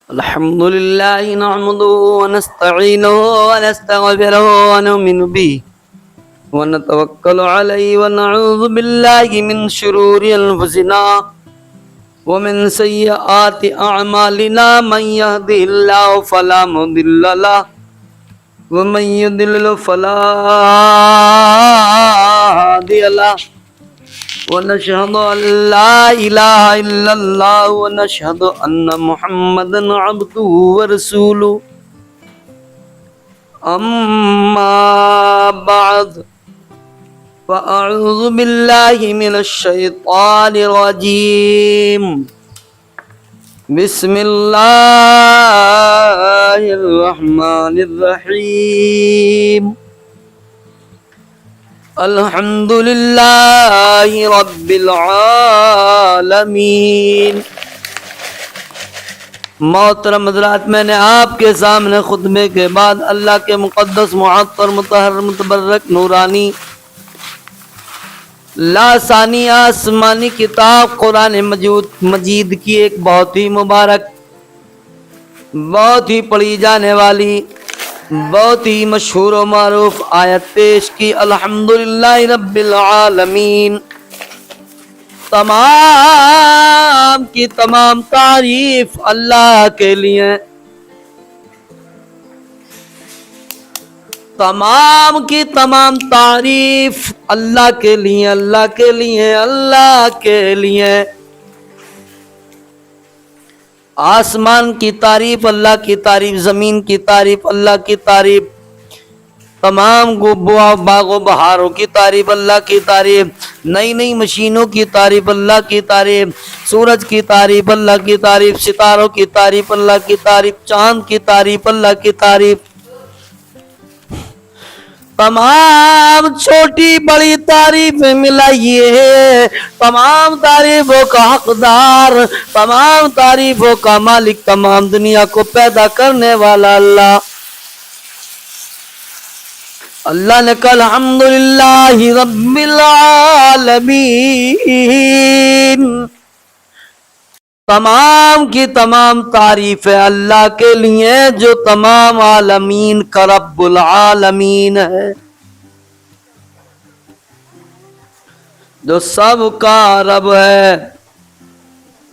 الحمد لله نحمده ونستعينه ونستغفره ونؤمن به ونتوكل عليه ونعوذ بالله من شرور أنفسنا ومن سيئات أعمالنا من يهده الله فلا مضل له ومن يضلل فلا هادي له ونشهد أن لا إله إلا الله ونشهد أن محمدا عبده ورسوله أما بعد فأعوذ بالله من الشيطان الرجيم بسم الله الرحمن الرحيم الحمد لله رب العالمین۔ محترم حضرات، میں نے آپ کے سامنے خطبے کے بعد اللہ کے مقدس معطر مطہر متبرک نورانی لاسانی آسمانی کتاب قرآن مجید کی ایک بہت ہی مبارک، بہت ہی پڑھی جانے والی، بہت ہی مشہور و معروف آیت پیش کی۔ الحمدللہ رب العالمین، تمام کی تمام تعریف اللہ کے لیے، تمام کی تمام تعریف اللہ کے لیے، اللہ کے لیے، اللہ کے لیے۔ آسمان کی تعریف اللہ کی تعریف، زمین کی تعریف اللہ کی تعریف، تمام باغ و بہاروں کی تعریف اللہ کی تعریف، نئی نئی مشینوں کی تعریف اللہ کی تعریف، سورج کی تعریف اللہ کی تعریف، ستاروں کی تعریف اللہ کی تعریف، چاند کی تعریف اللہ کی تعریف، تمام چھوٹی بڑی تعریف ملائیے۔ تمام تعریفوں کا حقدار، تمام تعریفوں کا مالک، تمام دنیا کو پیدا کرنے والا اللہ۔ اللہ نے کہا الحمدللہ رب العالمین، تمام کی تمام تعریف ہے اللہ کے لیے جو تمام عالمین کا رب العالمین ہے، جو سب کا رب ہے،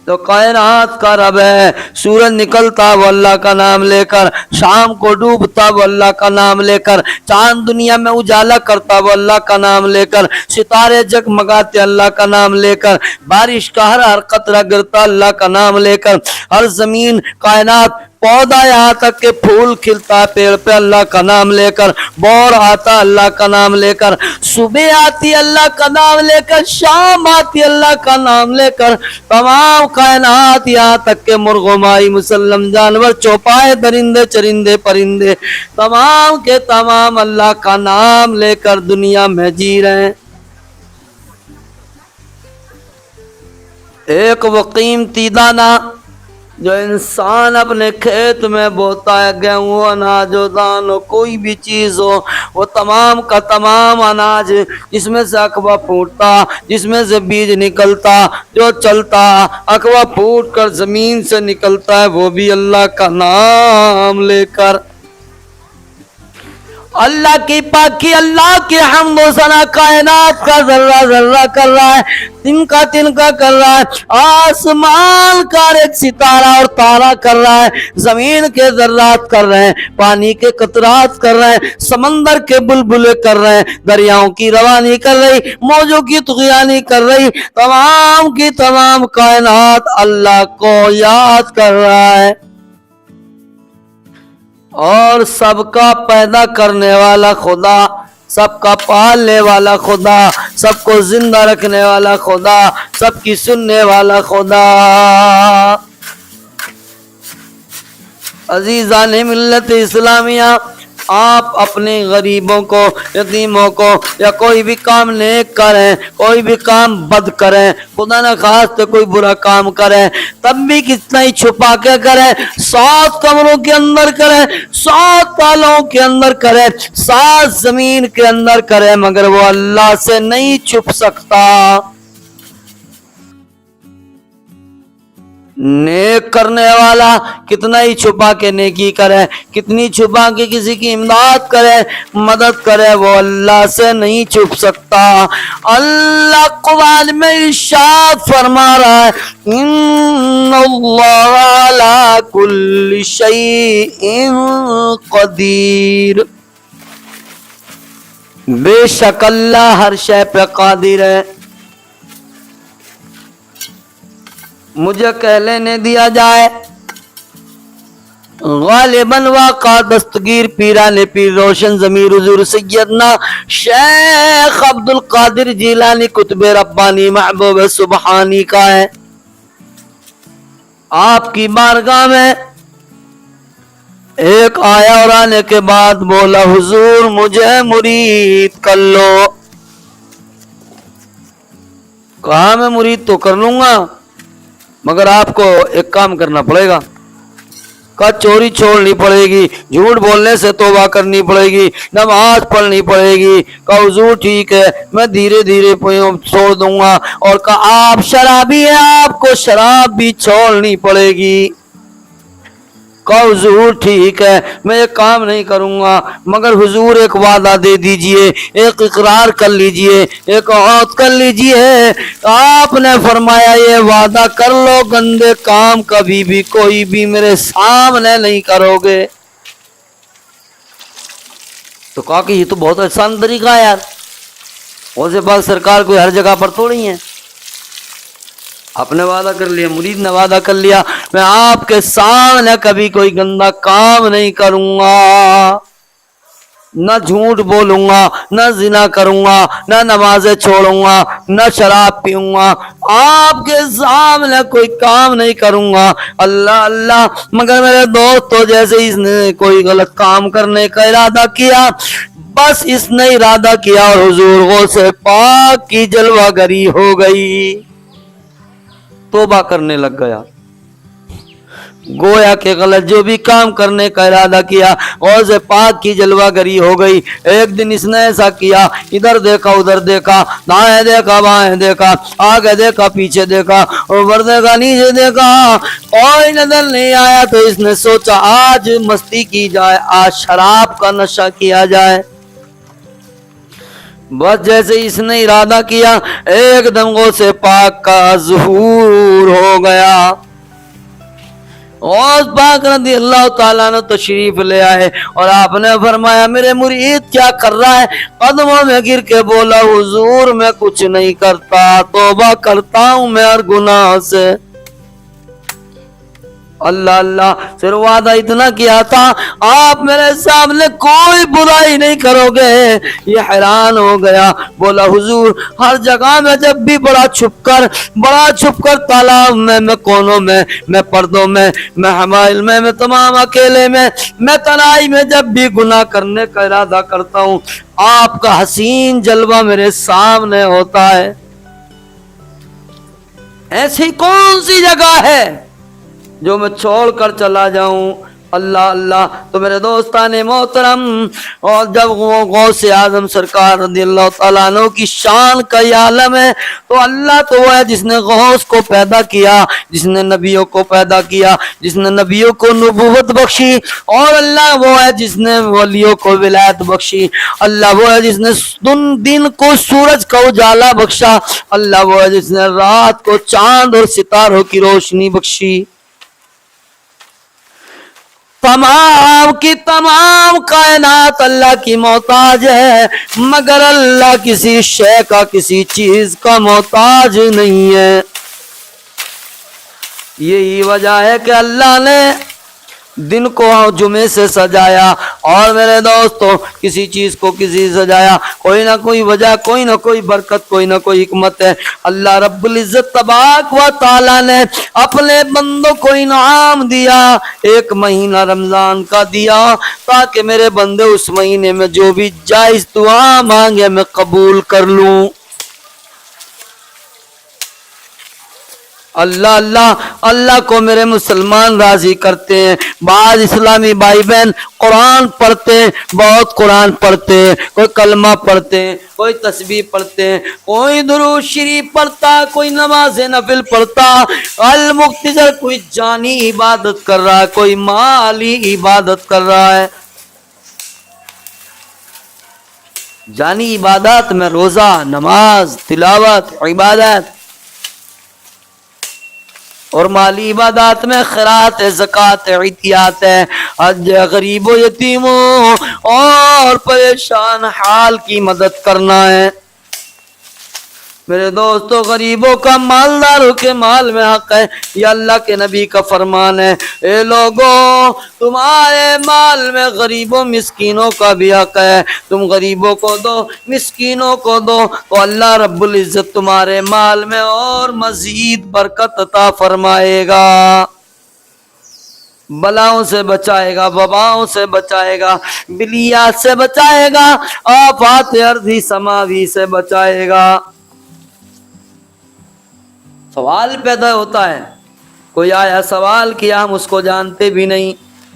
جو کائنات کا رب ہے۔ سورج نکلتا وہ اللہ کا نام لے کر، شام کو ڈوبتا وہ اللہ کا نام لے کر، چاند دنیا میں اجالا کرتا وہ اللہ کا نام لے کر، ستارے جگمگاتے اللہ کا نام لے کر، بارش کا ہر قطرہ گرتا اللہ کا نام لے کر، ہر زمین کائنات پودا یہاں تک کہ پھول کھلتا پیڑ پہ اللہ کا نام لے کر، بور آتا اللہ کا نام لے کر، صبح آتی اللہ کا نام لے کر، شام آتی اللہ کا نام لے کر، تمام کائنات یہاں تک کہ مرغومائی مسلم جانور چوپائے درندے چرندے پرندے تمام کے تمام اللہ کا نام لے کر دنیا میں جی رہے ہیں۔ ایک وہ قیمتی دانہ جو انسان اپنے کھیت میں بوتا ہے، گیہوں اناج ہو، دان ہو، کوئی بھی چیز ہو، وہ تمام کا تمام اناج جس میں سے اقوا پھوٹتا، جس میں سے بیج نکلتا، جو چلتا اقوا پھوٹ کر زمین سے نکلتا ہے، وہ بھی اللہ کا نام لے کر۔ اللہ کی پاکی، اللہ کی حمد و ثنا، کائنات کا ذرہ ذرہ کر رہا ہے، تنکا تنکا کر رہا ہے، آسمان کا ایک ستارہ اور تارا کر رہا ہے، زمین کے ذرات کر رہے ہیں، پانی کے قطرات کر رہے ہیں، سمندر کے بلبلے کر رہے ہیں، دریاؤں کی روانی کر رہی، موجوں کی طغیانی کر رہی، تمام کی تمام کائنات اللہ کو یاد کر رہا ہے۔ اور سب کا پیدا کرنے والا خدا، سب کا پالنے والا خدا، سب کو زندہ رکھنے والا خدا، سب کی سننے والا خدا۔ عزیزان ملت اسلامیہ، آپ اپنے غریبوں کو، یتیموں کو، یا کوئی بھی کام نیک کریں، کوئی بھی کام بد کریں، خدا نہ خواستہ کوئی برا کام کریں، تب بھی کتنا ہی چھپا کے کریں، 7 کمروں کے اندر کریں، 7 تالوں کے اندر کریں، 7 زمین کے اندر کریں، مگر وہ اللہ سے نہیں چھپ سکتا۔ نیک کرنے والا کتنا ہی چھپا کے نیکی کرے، کتنی چھپا کے کسی کی امداد کرے، مدد کرے، وہ اللہ سے نہیں چھپ سکتا۔ اللہ قرآن میں ارشاد فرما رہا ہے ان اللہ علی کل شیء قدیر، بے شک اللہ ہر شے پہ قادر ہے۔ مجھے کہہ لینے دیا جائے، غالباً واقع دستگیر پیران پیر روشن ضمیر حضور سیدنا شیخ عبد القادر جیلانی قطب ربانی محبوب سبحانی کا ہے۔ آپ کی بارگاہ میں ایک آیا اور آنے کے بعد بولا حضور مجھے مرید کر لو۔ کہا میں مرید تو کر لوں گا مگر آپ کو ایک کام کرنا پڑے گا۔ کہا چوری چھوڑنی پڑے گی، جھوٹ بولنے سے توبہ کرنی پڑے گی، نماز پڑھنی پڑے گی۔ کہا حضور ٹھیک ہے میں دھیرے دھیرے چھوڑ دوں گا۔ اور کہا آپ شرابی ہیں، آپ کو شراب بھی چھوڑنی پڑے گی۔ کہا حضور ٹھیک ہے میں یہ کام نہیں کروں گا مگر حضور ایک وعدہ دے دیجئے، ایک اقرار کر لیجئے، ایک عہد کر لیجئے۔ آپ نے فرمایا یہ وعدہ کر لو گندے کام کبھی بھی کوئی بھی میرے سامنے نہیں کرو گے۔ تو کہا کہ یہ تو بہت آسان طریقہ ہے یار، غوث پاک سرکار کوئی ہر جگہ پر تھوڑی ہیں۔ آپ نے وعدہ کر لیا، مرید نے وعدہ کر لیا میں آپ کے سامنے کبھی کوئی گندا کام نہیں کروں گا، نہ جھوٹ بولوں گا، نہ زنا کروں گا، نہ نمازیں چھوڑوں گا، نہ شراب پیوں گا، آپ کے سامنے کوئی کام نہیں کروں گا۔ اللہ اللہ مگر میرے دوست تو جیسے اس نے کوئی غلط کام کرنے کا ارادہ کیا، بس اس نے ارادہ کیا اور حضور غوث پاک کی جلوہ گری ہو گئی، توبہ کرنے لگ گیا۔ گویا کہ غلط جو بھی کام کرنے کا ارادہ کیا غوث پاک کی جلوہ گری ہو گئی۔ ایک دن اس نے ایسا کیا، ادھر دیکھا ادھر دیکھا، دائیں دیکھا بائیں دیکھا، آگے دیکھا پیچھے دیکھا، اوپر دیکھا نیچے دیکھا، کوئی نظر نہیں آیا۔ تو اس نے سوچا آج مستی کی جائے، آج شراب کا نشہ کیا جائے۔ بس جیسے اس نے ارادہ کیا ایک دم غوث پاک کا ظہور ہو گیا۔ غوث پاک رضی اللہ تعالیٰ نے تشریف لے آئے اور آپ نے فرمایا میرے مرید کیا کر رہا ہے؟ قدموں میں گر کے بولا حضور میں کچھ نہیں کرتا، توبہ کرتا ہوں میں ہر گناہ سے۔ اللہ اللہ، پھر وعدہ اتنا کیا تھا آپ میرے سامنے کوئی برائی نہیں کرو گے۔ یہ حیران ہو گیا، بولا حضور ہر جگہ میں جب بھی بڑا چھپ کر تالاب میں کونوں میں پردوں میں حمائل میں تمام اکیلے میں تنہائی میں جب بھی گناہ کرنے کا ارادہ کرتا ہوں آپ کا حسین جلوہ میرے سامنے ہوتا ہے۔ ایسی کون سی جگہ ہے جو میں چھوڑ کر چلا جاؤں؟ اللہ اللہ۔ تو میرے دوستان محترم، اور جب وہ غوث اعظم سرکار رضی اللہ تعالیٰ عنہ کی شان کا یہ عالم ہے، تو اللہ تو وہ ہے جس نے غوث کو پیدا کیا، جس نے نبیوں کو پیدا کیا، جس نے نبیوں کو نبوت بخشی، اور اللہ وہ ہے جس نے ولیوں کو ولایت بخشی، اللہ وہ ہے جس نے دن کو سورج کا اجالا بخشا، اللہ وہ ہے جس نے رات کو چاند اور ستاروں کی روشنی بخشی۔ تمام کی تمام کائنات اللہ کی محتاج ہے مگر اللہ کسی شے کا، کسی چیز کا محتاج نہیں ہے۔ یہی وجہ ہے کہ اللہ نے دن کو جمعے سے سجایا، اور میرے دوستو کسی چیز کو کسی سجایا، کوئی نہ کوئی وجہ، کوئی نہ کوئی برکت، کوئی نہ کوئی حکمت ہے۔ اللہ رب العزت تبارک و تعالی نے اپنے بندوں کو انعام دیا، ایک مہینہ رمضان کا دیا، تاکہ میرے بندے اس مہینے میں جو بھی جائز دعا مانگے میں قبول کر لوں۔ اللہ اللہ اللہ کو میرے مسلمان راضی کرتے ہیں۔ بعض اسلامی بھائی بہن قرآن پڑھتے ہیں، بہت قرآن پڑھتے ہیں، کوئی کلمہ پڑھتے ہیں، کوئی تسبیح پڑھتے ہیں، کوئی درود شریف پڑھتا، کوئی نماز نفل پڑھتا، المختصر کوئی جانی عبادت کر رہا ہے، کوئی مالی عبادت کر رہا ہے۔ جانی عبادات میں روزہ، نماز، تلاوت، عبادت، اور مالی عبادات میں خیرات ہے، زکوٰۃ ہے، عطیات ہے، حج، غریب و یتیموں اور پریشان حال کی مدد کرنا ہے۔ میرے دوستو، غریبوں کا مالداروں کے مال میں حق ہے، یہ اللہ کے نبی کا فرمان ہے۔ اے لوگوں، تمہارے مال میں غریبوں مسکینوں کا بھی حق ہے، تم غریبوں کو دو، مسکینوں کو دو، تو اللہ رب العزت تمہارے مال میں اور مزید برکت عطا فرمائے گا، بلاؤں سے بچائے گا، وباؤں سے بچائے گا، بلیات سے بچائے گا، آفات ارضی سماوی سے بچائے گا۔ سوال پیدا ہوتا ہے، کوئی آیا سوال کیا، ہم اس کو جانتے بھی نہیں،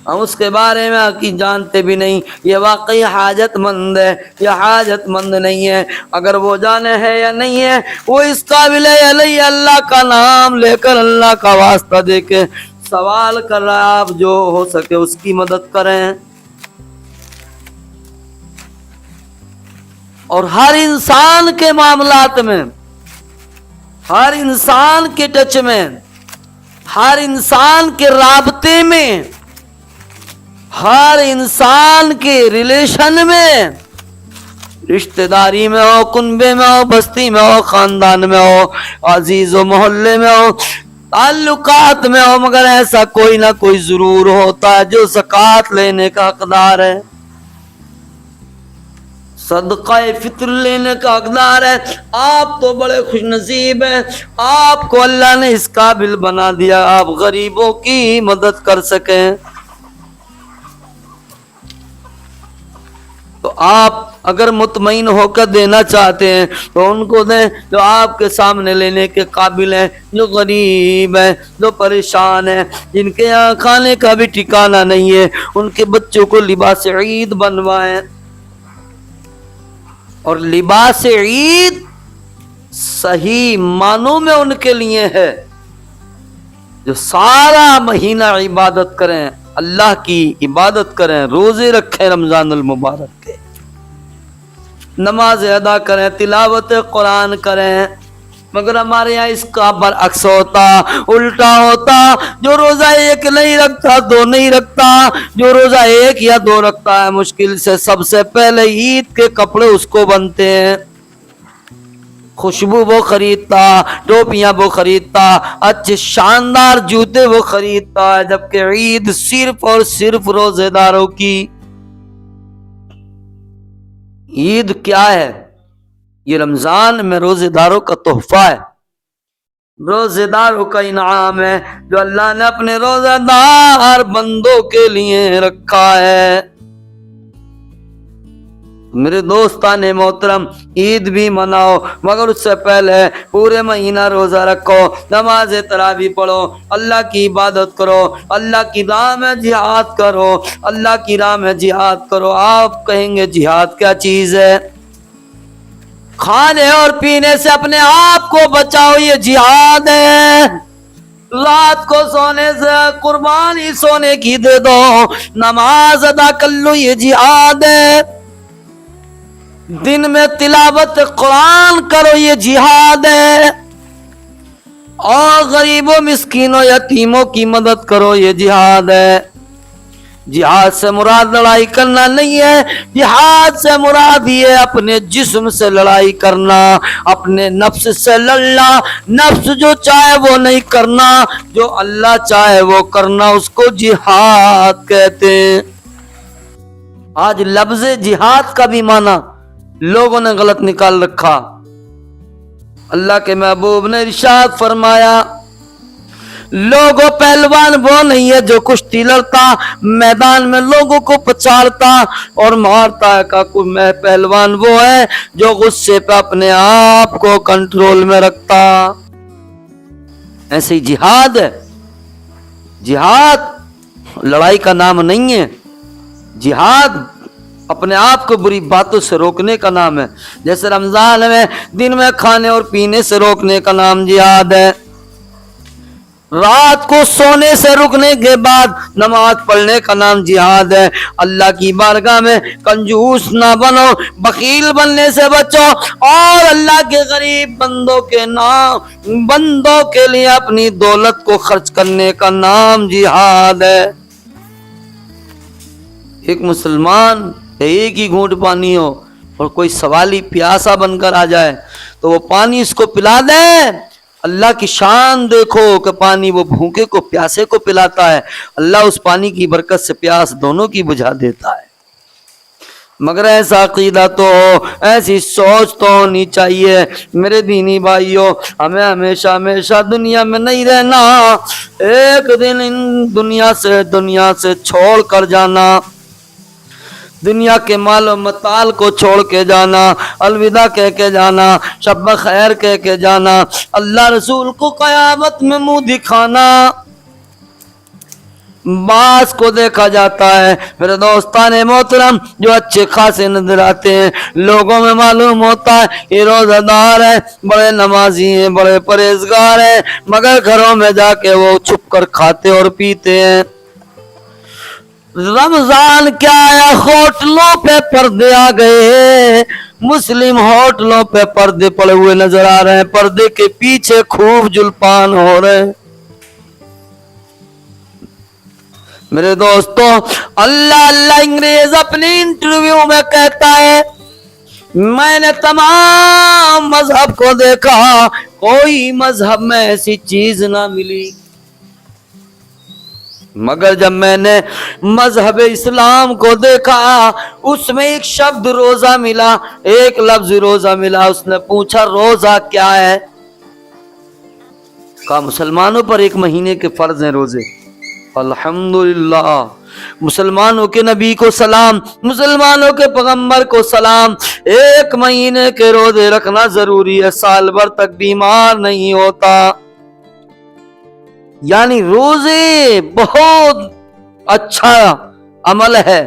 ہم اس کے بارے میں جانتے بھی نہیں، یہ واقعی حاجت مند ہے یا حاجت مند نہیں ہے، اگر وہ جانے ہے یا نہیں ہے، وہ اس قابل ہے یا نہیں، اللہ کا نام لے کر، اللہ کا واسطہ دے کے سوال کر رہا ہے، آپ جو ہو سکے اس کی مدد کریں۔ اور ہر انسان کے معاملات میں، ہر انسان کے ٹچ میں، ہر انسان کے رابطے میں، ہر انسان کے ریلیشن میں، رشتہ داری میں ہو، کنبے میں ہو، بستی میں ہو، خاندان میں ہو، عزیز و محلے میں ہو، تعلقات میں ہو، مگر ایسا کوئی نہ کوئی ضرور ہوتا ہے جو زکوٰۃ لینے کا حقدار ہے، صدقہ فطر لینے کا حقدار ہے۔ آپ تو بڑے خوش نصیب ہیں، آپ کو اللہ نے اس قابل بنا دیا، آپ غریبوں کی مدد کر سکیں، تو آپ اگر مطمئن ہو کر دینا چاہتے ہیں تو ان کو دیں جو آپ کے سامنے لینے کے قابل ہیں، جو غریب ہیں، جو پریشان ہیں، جن کے یہاں کھانے کا بھی ٹھکانہ نہیں ہے، ان کے بچوں کو لباس عید بنوائیں، اور لباس عید صحیح معنوں میں ان کے لیے ہے جو سارا مہینہ عبادت کریں، اللہ کی عبادت کریں، روزے رکھیں رمضان المبارک کے، نماز ادا کریں، تلاوت قرآن کریں، مگر ہمارے یہاں اس کا برعکس ہوتا، الٹا ہوتا، جو روزہ ایک نہیں رکھتا، دو نہیں رکھتا، جو روزہ ایک یا دو رکھتا ہے، مشکل سے سب سے پہلے عید کے کپڑے اس کو بنتے ہیں، خوشبو وہ خریدتا، ٹوپیاں وہ خریدتا، اچھے شاندار جوتے وہ خریدتا ہے، جبکہ عید صرف اور صرف روزے داروں کی۔ عید کیا ہے؟ یہ رمضان میں روزے داروں کا تحفہ ہے، روزے داروں کا انعام ہے جو اللہ نے اپنے روزہ دار بندوں کے لیے رکھا ہے۔ میرے دوستان محترم، عید بھی مناؤ، مگر اس سے پہلے پورے مہینہ روزہ رکھو، نماز تراویح پڑھو، اللہ کی عبادت کرو، اللہ کی راہ میں جہاد کرو، اللہ کی راہ میں جہاد کرو۔ آپ کہیں گے جہاد کیا چیز ہے؟ کھانے اور پینے سے اپنے آپ کو بچاؤ، یہ جہاد ہے۔ رات کو سونے سے قربانی سونے کی دے دو، نماز ادا کر لو، یہ جہاد ہے۔ دن میں تلاوت قرآن کرو، یہ جہاد ہے۔ اور غریبوں، مسکینوں، یتیموں کی مدد کرو، یہ جہاد ہے۔ جہاد سے مراد لڑائی کرنا نہیں ہے، جہاد سے مراد یہ اپنے جسم سے لڑائی کرنا، اپنے نفس سے لڑنا، نفس جو چاہے وہ نہیں کرنا، جو اللہ چاہے وہ کرنا، اس کو جہاد کہتے ہیں۔ آج لفظ جہاد کا بھی معنی لوگوں نے غلط نکال رکھا۔ اللہ کے محبوب نے ارشاد فرمایا، لوگوں پہلوان وہ نہیں ہے جو کشتی لڑتا، میدان میں لوگوں کو پچاڑتا اور مارتا ہے، کا کوئی پہلوان وہ ہے جو غصے پہ اپنے آپ کو کنٹرول میں رکھتا۔ ایسے ہی جہاد ہے. جہاد لڑائی کا نام نہیں ہے. جہاد اپنے آپ کو بری باتوں سے روکنے کا نام ہے. جیسے رمضان میں دن میں کھانے اور پینے سے روکنے کا نام جہاد ہے. رات کو سونے سے رکنے کے بعد نماز پڑھنے کا نام جہاد ہے. اللہ کی بارگاہ میں کنجوس نہ بنو, بخیل بننے سے بچو, اور اللہ کے غریب بندوں کے لیے اپنی دولت کو خرچ کرنے کا نام جہاد ہے. ایک مسلمان ایک ہی گھونٹ پانی ہو اور کوئی سوالی پیاسا بن کر آ جائے تو وہ پانی اس کو پلا دے. اللہ کی شان دیکھو کہ پانی وہ بھوکے کو پیاسے کو پلاتا ہے. اللہ اس پانی کی برکت سے پیاس دونوں کی بجھا دیتا ہے. مگر ایسا عقیدہ تو ایسی سوچ تو ہونی چاہیے میرے دینی بھائیوں. ہمیں ہمیشہ دنیا میں نہیں رہنا. ایک دن ان دنیا سے چھوڑ کر جانا. دنیا کے مال و متال کو چھوڑ کے جانا, الوداع کہہ کے جانا, شب خیر کہہ کے جانا, اللہ رسول کو قیامت میں منہ دکھانا. بعض کو دیکھا جاتا ہے میرے دوستان محترم جو اچھے خاصے نظر آتے ہیں, لوگوں میں معلوم ہوتا ہے یہ روزہ دار ہے, بڑے نمازی ہیں, بڑے پرہیزگار ہیں, مگر گھروں میں جا کے وہ چھپ کر کھاتے اور پیتے ہیں. رمضان کیا ہے, ہوٹلوں پہ پردے آ گئے. مسلم ہوٹلوں پہ پردے پڑے ہوئے نظر آ رہے ہیں, پردے کے پیچھے خوب جلپان ہو رہے ہیں. میرے دوستوں, اللہ انگریز اپنی انٹرویو میں کہتا ہے میں نے تمام مذہب کو دیکھا, کوئی مذہب میں ایسی چیز نہ ملی, مگر جب میں نے مذہب اسلام کو دیکھا اس میں ایک شبد روزہ ملا, ایک لفظ روزہ ملا. اس نے پوچھا روزہ کیا ہے؟ کہا مسلمانوں پر 1 مہینے کے فرض ہیں روزے. الحمدللہ, مسلمانوں کے نبی کو سلام, مسلمانوں کے پیغمبر کو سلام. 1 مہینے کے روزے رکھنا ضروری ہے, سال بھر تک بیمار نہیں ہوتا. یعنی روزے بہت اچھا عمل ہے,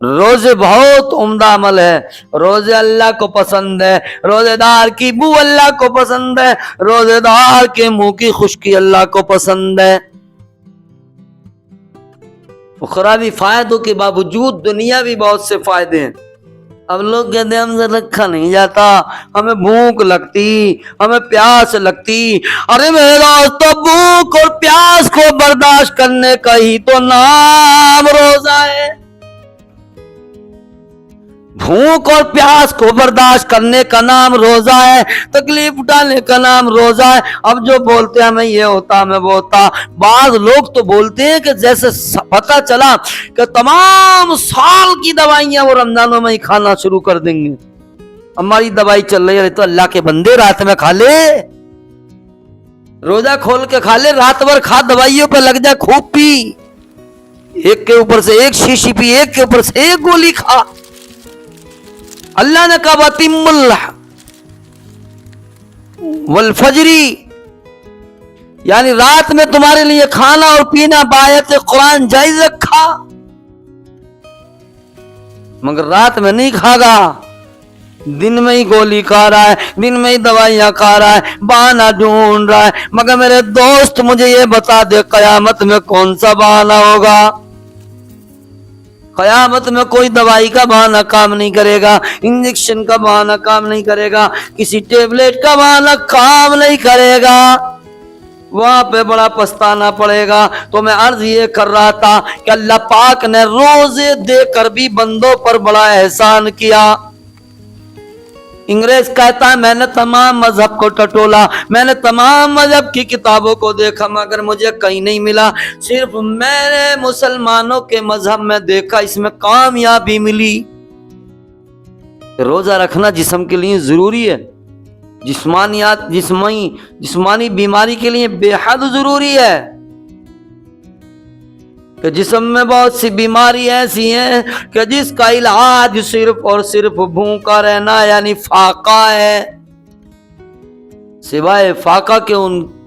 روزے بہت عمدہ عمل ہے. روزے اللہ کو پسند ہے, روزے دار کی بو اللہ کو پسند ہے, روزے دار کے منہ کی خشکی اللہ کو پسند ہے. اخروی فائدوں کے باوجود دنیا بھی بہت سے فائدے ہیں. اب لوگ کہتے ہیں ہم سے رکھا نہیں جاتا, ہمیں بھوک لگتی, ہمیں پیاس لگتی. ارے میرے دوستو, بھوک اور پیاس کو برداشت کرنے کا ہی تو نام روزہ ہے. بھوک اور پیاس کو برداشت کرنے کا نام روزہ ہے, تکلیف اٹھانے کا نام روزہ ہے. اب جو بولتے ہیں ہمیں یہ ہوتا, ہمیں وہ ہوتا. بعض لوگ تو بولتے ہیں کہ جیسے پتہ چلا کہ تمام سال کی دوائیاں وہ رمضانوں میں ہی کھانا شروع کر دیں گے. ہماری دوائی چل رہی ہے تو اللہ کے بندے رات میں کھا لے, روزہ کھول کے کھا لے, رات بھر کھا, دوائیوں پہ لگ جا, خوب پی, ایک کے اوپر سے ایک شیشی پی, ایک کے اوپر سے ایک گولی کھا. اللہ نے کہا وَتِمُّ والفجری, یعنی رات میں تمہارے لیے کھانا اور پینا بآیت قرآن جائز رکھا, مگر رات میں نہیں کھا گا, دن میں ہی گولی کھا رہا ہے, دن میں ہی دوائیاں کھا رہا ہے, بہانہ ڈھونڈ رہا ہے. مگر میرے دوست مجھے یہ بتا دے قیامت میں کون سا بہانہ ہوگا؟ قیامت میں کوئی دوائی کا بہانہ کام نہیں کرے گا, انجیکشن کا بہانہ کام نہیں کرے گا, کسی ٹیبلٹ کا بہانہ کام نہیں کرے گا. وہاں پہ بڑا پچھتانا پڑے گا. تو میں عرض یہ کر رہا تھا کہ اللہ پاک نے روزے دے کر بھی بندوں پر بڑا احسان کیا. انگریز کہتا ہے میں نے تمام مذہب کو ٹٹولا, میں نے تمام مذہب کی کتابوں کو دیکھا, مگر مجھے کہیں نہیں ملا, صرف میں نے مسلمانوں کے مذہب میں دیکھا, اس میں کامیابی ملی. روزہ رکھنا جسم کے لیے ضروری ہے, جسمانی بیماری کے لیے بے حد ضروری ہے. کہ جسم میں بہت سی بیماری ایسی ہیں کہ جس کا علاج صرف اور صرف بھوکا رہنا یعنی فاقہ ہے. سوائے فاقہ کے ان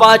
5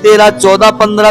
13, 14, 15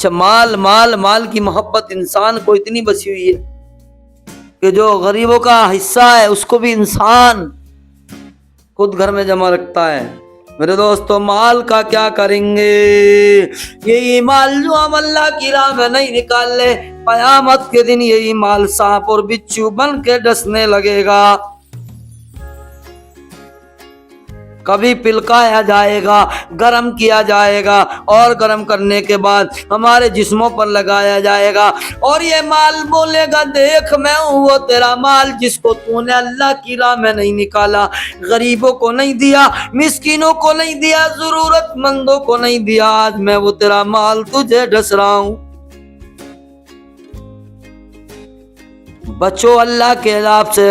اچھا مال مال مال کی محبت انسان کو اتنی بسی ہوئی ہے کہ جو غریبوں کا حصہ ہے اس کو بھی انسان خود گھر میں جمع رکھتا ہے۔ میرے دوستو مال کا کیا کریں گے؟ یہی مال جو ہم اللہ کی راہ میں نہیں نکال لے، قیامت کے دن یہی مال سانپ اور بچھو بن کے ڈسنے لگے گا، کبھی پلکایا جائے گا، گرم کیا جائے گا، اور گرم کرنے کے بعد ہمارے جسموں پر لگایا جائے گا، اور یہ مال بولے گا دیکھ میں ہوں وہ تیرا مال جس کو تو نے اللہ کی راہ میں نہیں نکالا، غریبوں کو نہیں دیا، مسکینوں کو نہیں دیا، ضرورت مندوں کو نہیں دیا، آج میں وہ تیرا مال تجھے ڈس رہا ہوں۔ بچو اللہ کے عذاب سے،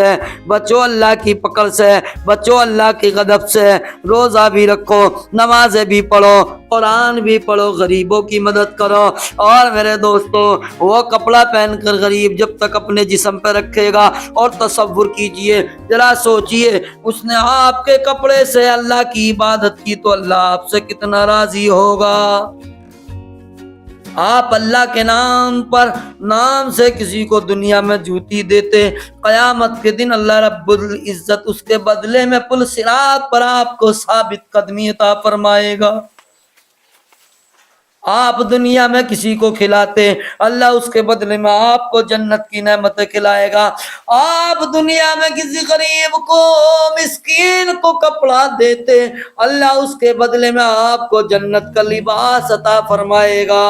بچو اللہ کی پکڑ سے، بچو اللہ کی غضب سے، روزہ بھی رکھو، نمازیں بھی پڑھو، قرآن بھی پڑھو، غریبوں کی مدد کرو۔ اور میرے دوستو وہ کپڑا پہن کر غریب جب تک اپنے جسم پہ رکھے گا، اور تصور کیجئے، ذرا سوچئے، اس نے آپ کے کپڑے سے اللہ کی عبادت کی تو اللہ آپ سے کتنا راضی ہوگا۔ آپ اللہ کے نام پر نام سے کسی کو دنیا میں جوتی دیتے، قیامت کے دن اللہ رب العزت اس کے بدلے میں پل صراط پر آپ کو ثابت قدمی عطا فرمائے گا۔ آپ دنیا میں کسی کو کھلاتے، اللہ اس کے بدلے میں آپ کو جنت کی نعمتیں کھلائے گا۔ آپ دنیا میں کسی غریب کو، مسکین کو کپڑا دیتے، اللہ اس کے بدلے میں آپ کو جنت کا لباس عطا فرمائے گا۔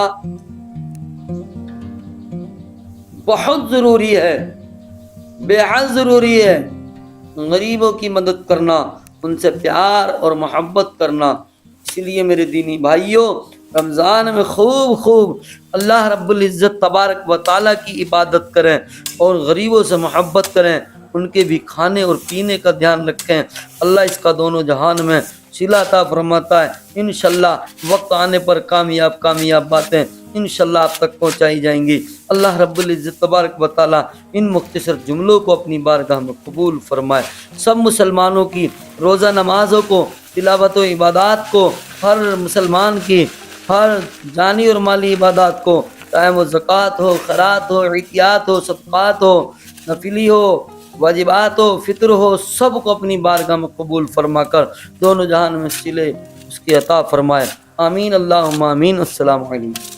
بہت ضروری ہے، بے حد ضروری ہے غریبوں کی مدد کرنا، ان سے پیار اور محبت کرنا۔ اس لیے میرے دینی بھائیوں، رمضان میں خوب اللہ رب العزت تبارک و تعالیٰ کی عبادت کریں اور غریبوں سے محبت کریں، ان کے بھی کھانے اور پینے کا دھیان رکھیں۔ اللہ اس کا دونوں جہان میں صلہ عطا فرماتا ہے۔ انشاءاللہ وقت آنے پر کامیاب باتیں انشاءاللہ آپ تک پہنچائی جائیں گی۔ اللہ رب العزت تبارک و تعالیٰ ان مختصر جملوں کو اپنی بارگاہ میں قبول فرمائے۔ سب مسلمانوں کی روزہ نمازوں کو، تلاوت و عبادات کو، ہر مسلمان کی ہر جانی اور مالی عبادات کو، چاہے وہ زکوٰۃ ہو، خیرات ہو، عطیات ہو، صدقات ہو، نفلی ہو، واجبات ہو، فطر ہو، سب کو اپنی بارگاہ میں قبول فرما کر دونوں جہان میں صلے اس کی عطا فرمائے۔ آمین اللہم آمین۔ السلام علیکم۔